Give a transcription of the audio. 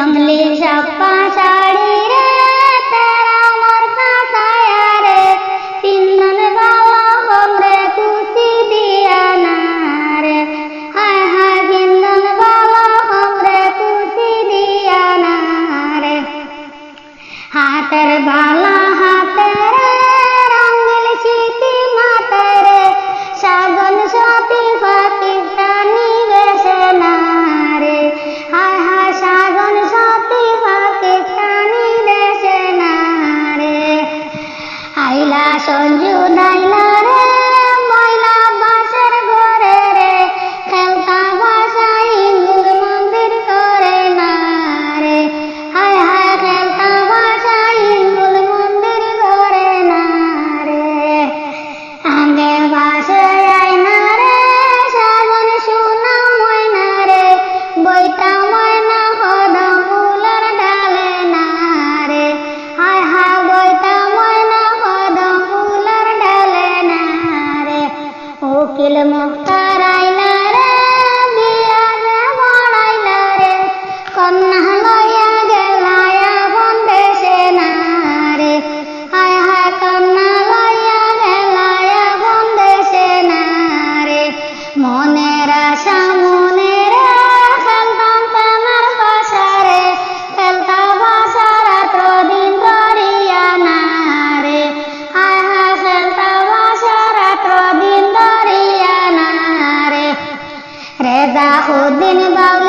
जंगली सप्पा साड़ी रे तेरा मरता साया रे तीन बाला हमरे कुची दिया ना रे हाय हाय तीन बाला हमरे कुची दिया ना रे हाथर बाला हाथर रंगील सीती माते रे सागन साथी पाकिस्तानी वैसे ना रे हाय हाय सागन साथी पाकिस्तानी वैसे ना रे आइला संजू नाइला रे ময়লা বাসের ঘরে রে খেলতা বাসা হিন্দুর মন্দির করে না রে হায় হায় খেলতা বাসা হিন্দুর মন্দির করে না রে আগে বাসে আয় না রে সাবন সোনা ময়না রে বইটা ময়না কদম ফুলের ডালে না রে হায় হায় বইটা ময়না কদম ফুলের ডালে না রে উকিল মুক্তার আইলা রে বিয়া যে বড়াইলা রে কন্যা লইয়া গেলায়া বন্দেশে না রে হায় হায় কন্যা লইয়া গেলায়া বন্দেশে না রে মনের আশা মনের খেলতাম তোমার পাশারে খেলতা বাসা রাত্র দিন ধরিয়া না রে হায় হায় খেলতা বাসা রাত্র দিন ধরিয়া না রে রেজা উদ্দিন বাবু